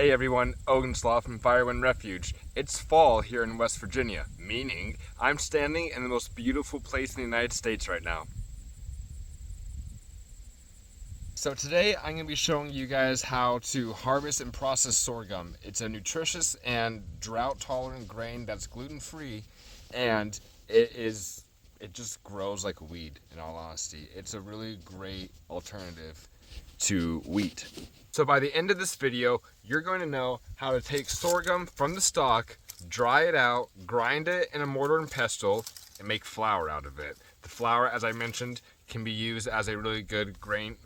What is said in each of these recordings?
Hey everyone, Ogonslav from Firewind Refuge. It's fall here in West Virginia, meaning I'm standing in the most beautiful place in the United States right now. So today I'm going to be showing you guys how to harvest and process sorghum. It's a nutritious and drought-tolerant grain that's gluten-free, and it just grows like a weed, in all honesty. It's a really great alternative to wheat. So by the end of this video, you're going to know how to take sorghum from the stalk, dry it out, grind it in a mortar and pestle, and make flour out of it. The flour, as I mentioned, can be used as a really good grain,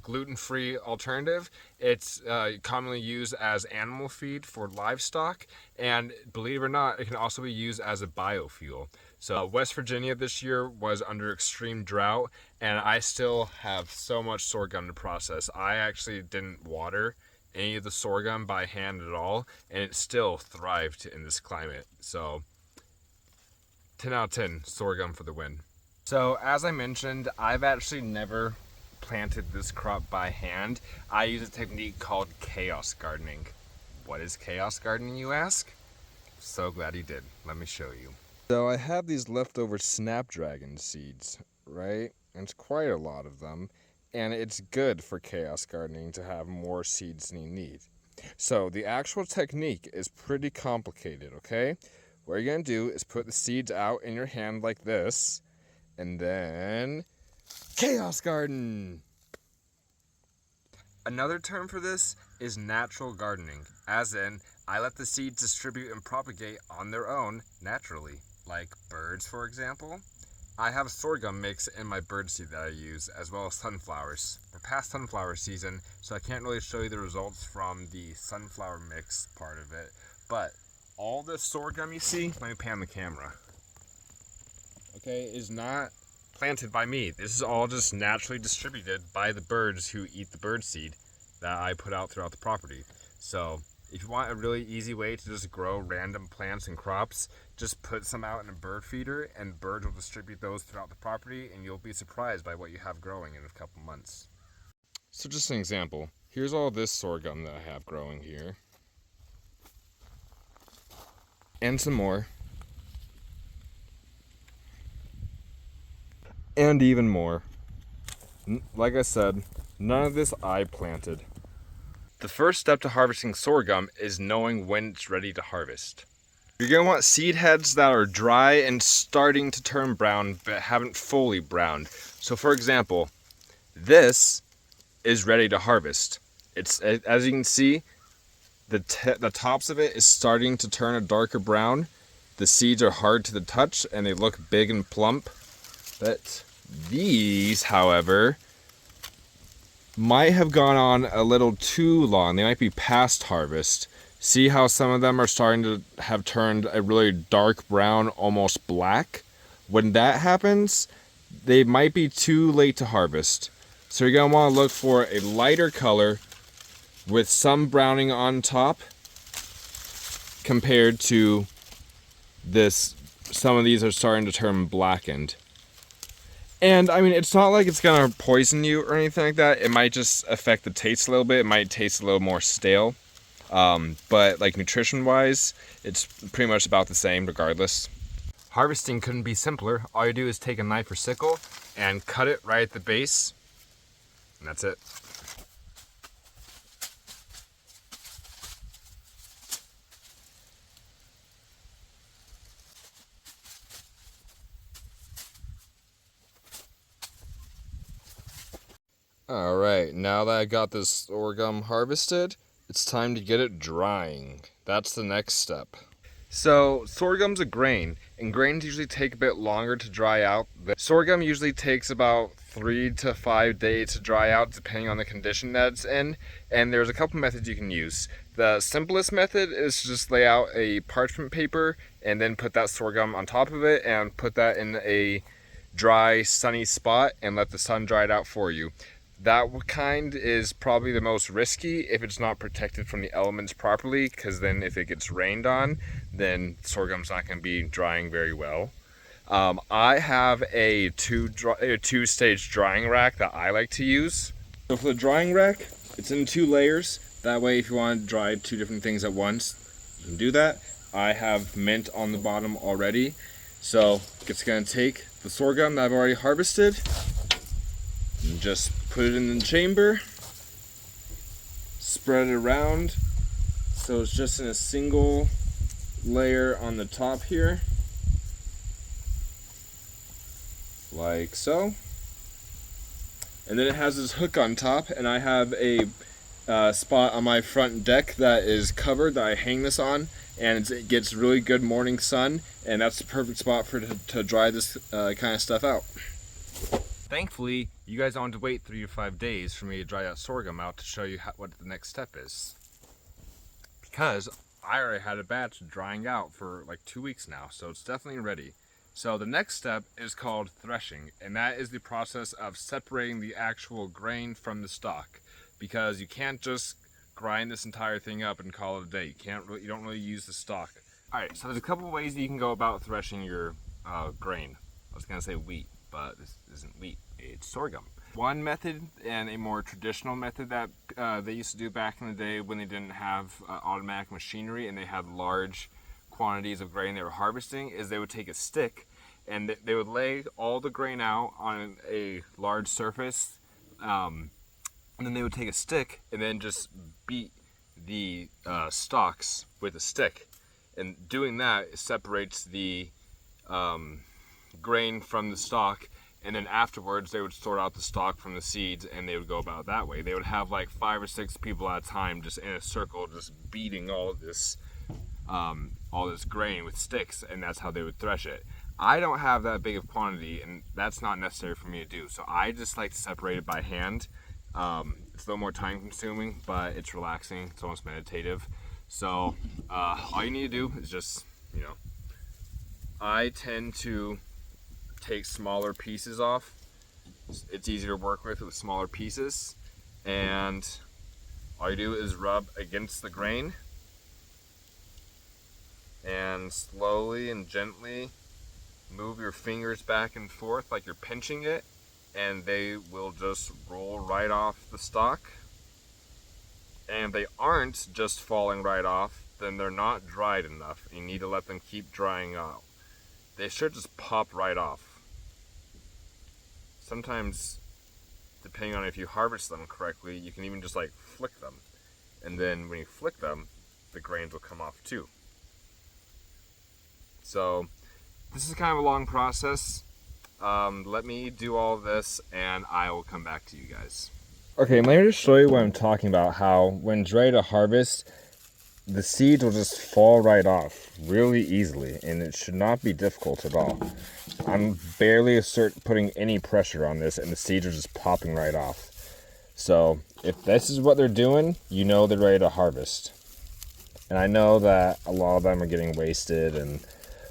gluten-free alternative. It's commonly used as animal feed for livestock, and believe it or not, it can also be used as a biofuel. So West Virginia this year was under extreme drought, and I still have so much sorghum to process. I actually didn't water any of the sorghum by hand at all, and it still thrived in this climate. So 10 out of 10 sorghum for the win. So as I mentioned, I've actually never planted this crop by hand. I use a technique called chaos gardening. What is chaos gardening, you ask? So glad you did. Let me show you. So I have these leftover snapdragon seeds, right? And it's quite a lot of them. And it's good for chaos gardening to have more seeds than you need. So the actual technique is pretty complicated, okay? What you're gonna do is put the seeds out in your hand like this, and then chaos garden. Another term for this is natural gardening, as in I let the seeds distribute and propagate on their own naturally, like birds, for example. I have sorghum mix in my birdseed that I use, as well as sunflowers. We're past sunflower season, so I can't really show you the results from the sunflower mix part of it, but all the sorghum you see, let me pan the camera, okay, is not planted by me. This is all just naturally distributed by the birds who eat the birdseed that I put out throughout the property. So if you want a really easy way to just grow random plants and crops, just put some out in a bird feeder and birds will distribute those throughout the property, and you'll be surprised by what you have growing in a couple months. So just an example, here's all this sorghum that I have growing here. And some more. And even more. Like I said, none of this I planted. The first step to harvesting sorghum is knowing when it's ready to harvest. You're going to want seed heads that are dry and starting to turn brown but haven't fully browned. So for example, this is ready to harvest. It's, as you can see, the tops of it is starting to turn a darker brown. The seeds are hard to the touch and they look big and plump. But these, however, might have gone on a little too long. They might be past harvest. See how some of them are starting to have turned a really dark brown, almost black? When that happens, they might be too late to harvest. So you're going to want to look for a lighter color with some browning on top compared to this. Some of these are starting to turn blackened. And I mean, it's not like it's gonna poison you or anything like that. It might just affect the taste a little bit. It might taste a little more stale. But like nutrition wise, it's pretty much about the same regardless. Harvesting couldn't be simpler. All you do is take a knife or sickle and cut it right at the base. And that's it. Alright, now that I got this sorghum harvested, it's time to get it drying. That's the next step. So, sorghum's a grain, and grains usually take a bit longer to dry out. The sorghum usually takes about 3 to 5 days to dry out, depending on the condition that it's in, and there's a couple methods you can use. The simplest method is to just lay out a parchment paper and then put that sorghum on top of it and put that in a dry, sunny spot and let the sun dry it out for you. That kind is probably the most risky if it's not protected from the elements properly, because then if it gets rained on, then sorghum's not going to be drying very well. I have a two-stage drying rack that I like to use. So for the drying rack, it's in 2 layers. That way, if you want to dry 2 different things at once, you can do that. I have mint on the bottom already. So it's going to take the sorghum that I've already harvested and just put it in the chamber, spread it around so it's just in a single layer on the top here, like so. And then it has this hook on top, and I have a spot on my front deck that is covered that I hang this on, and it gets really good morning sun, and that's the perfect spot for it to dry this kind of stuff out. Thankfully, you guys don't have to wait 3 to 5 days for me to dry that sorghum out to show you what the next step is. Because I already had a batch drying out for like 2 weeks now, so it's definitely ready. So the next step is called threshing, and that is the process of separating the actual grain from the stalk, because you can't just grind this entire thing up and call it a day. You don't really use the stalk. All right, so there's a couple ways that you can go about threshing your grain. I was gonna say wheat, but this isn't wheat, it's sorghum. One method, and a more traditional method that they used to do back in the day when they didn't have automatic machinery and they had large quantities of grain they were harvesting, is they would take a stick and they would lay all the grain out on a large surface, and then they would take a stick and then just beat the stalks with a stick, and doing that separates the grain from the stalk. And then afterwards they would sort out the stalk from the seeds, and they would go about it that way. They would have like 5 or 6 people at a time just in a circle just beating all this grain with sticks, and that's how they would thresh it. I don't have that big of quantity, and that's not necessary for me to do, so I just like to separate it by hand. It's a little more time consuming, but it's relaxing, it's almost meditative. So all you need to do is just, I tend to take smaller pieces off. It's easier to work with smaller pieces, and all you do is rub against the grain and slowly and gently move your fingers back and forth like you're pinching it, and they will just roll right off the stalk. And if they aren't just falling right off, then they're not dried enough. You need to let them keep drying out. They should just pop right off. Sometimes, depending on if you harvest them correctly, you can even just like flick them. And then when you flick them, the grains will come off too. So this is kind of a long process. Let me do all of this and I will come back to you guys. Okay, let me just show you what I'm talking about. How when it's ready to harvest, the seeds will just fall right off really easily, and it should not be difficult at all. I'm barely putting any pressure on this, and the seeds are just popping right off. So if this is what they're doing, you know they're ready to harvest. And I know that a lot of them are getting wasted and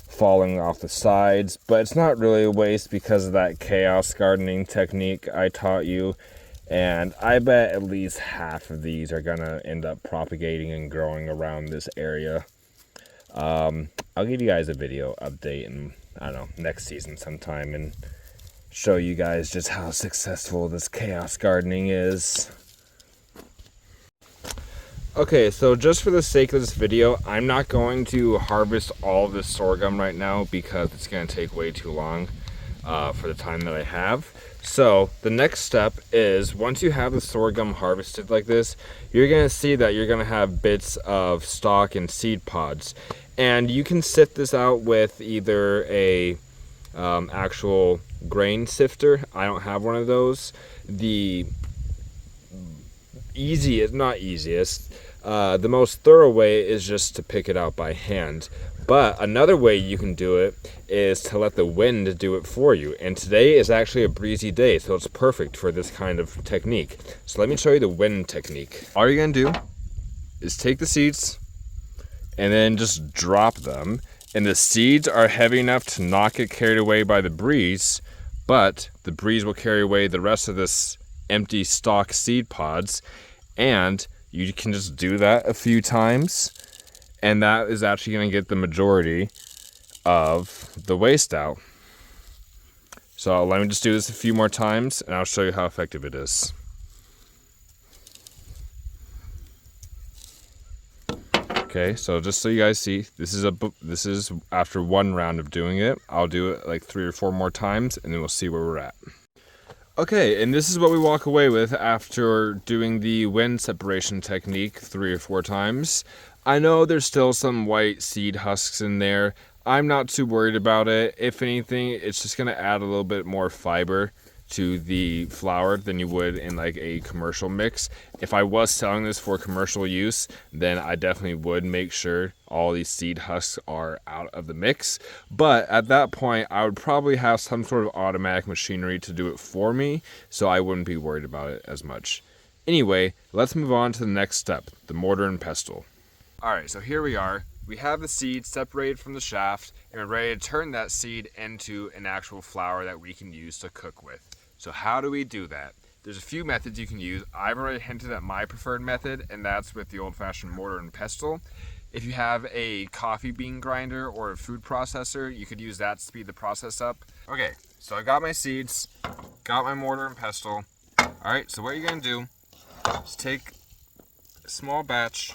falling off the sides, but it's not really a waste because of that chaos gardening technique I taught you. And I bet at least half of these are gonna end up propagating and growing around this area. I'll give you guys a video update in, I don't know, next season sometime, and show you guys just how successful this chaos gardening is. Okay, so just for the sake of this video, I'm not going to harvest all of this sorghum right now because it's going to take way too long for the time that I have. So the next step is, once you have the sorghum harvested like this, you're going to see that you're going to have bits of stalk and seed pods. And you can sift this out with either a actual grain sifter. I don't have one of those. The most thorough way is just to pick it out by hand. But another way you can do it is to let the wind do it for you. And today is actually a breezy day, so it's perfect for this kind of technique. So let me show you the wind technique. All you're gonna do is take the seeds and then just drop them. And the seeds are heavy enough to not get carried away by the breeze, but the breeze will carry away the rest of this empty stalk seed pods. And you can just do that a few times, and that is actually going to get the majority of the waste out. So let me just do this a few more times, and I'll show you how effective it is. Okay, so just so you guys see, this is after one round of doing it. I'll do it like 3 or 4 more times, and then we'll see where we're at. Okay, and this is what we walk away with after doing the wind separation technique 3 or 4 times. I know there's still some white seed husks in there. I'm not too worried about it. If anything, it's just gonna add a little bit more fiber to the flour than you would in like a commercial mix. If I was selling this for commercial use, then I definitely would make sure all these seed husks are out of the mix. But at that point, I would probably have some sort of automatic machinery to do it for me, so I wouldn't be worried about it as much. Anyway, let's move on to the next step, the mortar and pestle. Alright, so here we are. We have the seed separated from the shaft, and we're ready to turn that seed into an actual flour that we can use to cook with. So how do we do that? There's a few methods you can use. I've already hinted at my preferred method, and that's with the old-fashioned mortar and pestle. If you have a coffee bean grinder or a food processor, you could use that to speed the process up. Okay, so I got my seeds, got my mortar and pestle. Alright, so what you're going to do is take a small batch,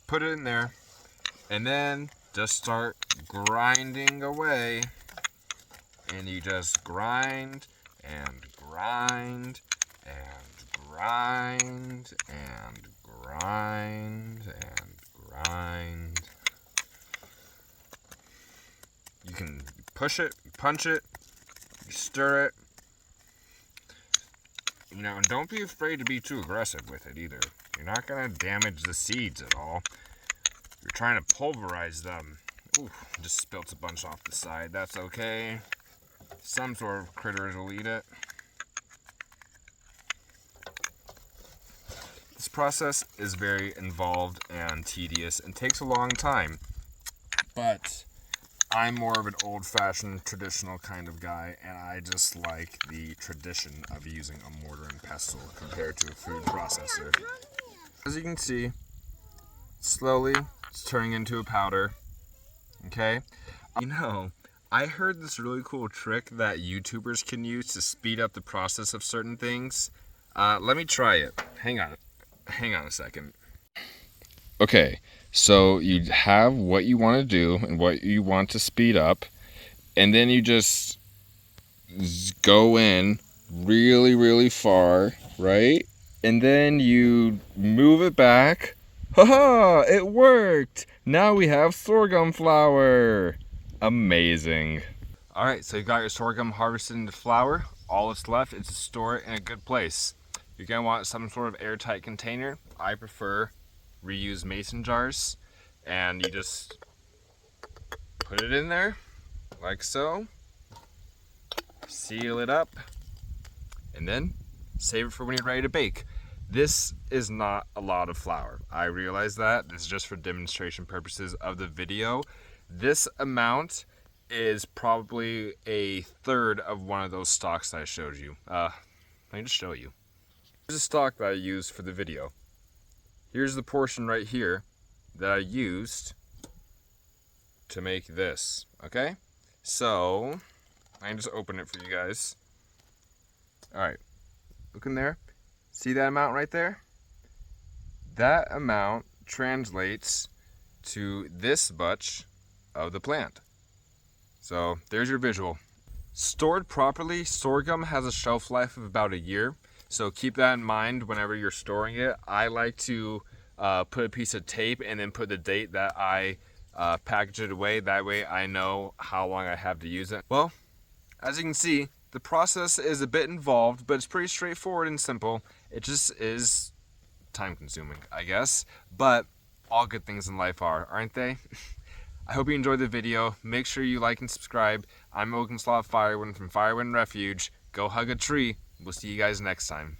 put it in there, and then just start grinding away. And you just grind and grind and grind and grind and grind. You can push it, you punch it, you stir it. You know, and don't be afraid to be too aggressive with it either. You're not going to damage the seeds at all. You're trying to pulverize them. Ooh, just spilt a bunch off the side. That's okay. Some sort of critters will eat it. This process is very involved and tedious and takes a long time, but I'm more of an old-fashioned traditional kind of guy, and I just like the tradition of using a mortar and pestle compared to a food processor. As you can see, slowly it's turning into a powder. Okay? You know, I heard this really cool trick that YouTubers can use to speed up the process of certain things. Let me try it. Hang on a second. Okay, so you have what you want to do and what you want to speed up, and then you just go in really, really far, right? And then you move it back. Haha, it worked! Now we have sorghum flour. Amazing. Alright, so you got your sorghum harvested into flour. All that's left is to store it in a good place. You're going to want some sort of airtight container. I prefer reused mason jars. And you just put it in there, like so. Seal it up. And then save it for when you're ready to bake. This is not a lot of flour. I realize that. This is just for demonstration purposes of the video. This amount is probably a third of one of those stocks that I showed you. Let me just show you. Here's a stock that I used for the video. Here's the portion right here that I used to make this, okay? So, I can just open it for you guys. Alright, look in there. See that amount right there? That amount translates to this much of the plant. So there's your visual. Stored properly, sorghum has a shelf life of about a year, so keep that in mind whenever you're storing it. I like to put a piece of tape and then put the date that I package it away. That way I know how long I have to use it. Well, as you can see, the process is a bit involved, but it's pretty straightforward and simple. It just is time consuming, I guess, but all good things in life are, aren't they? I hope you enjoyed the video. Make sure you like and subscribe. I'm Ogonslav Firewind from Firewind Refuge. Go hug a tree. We'll see you guys next time.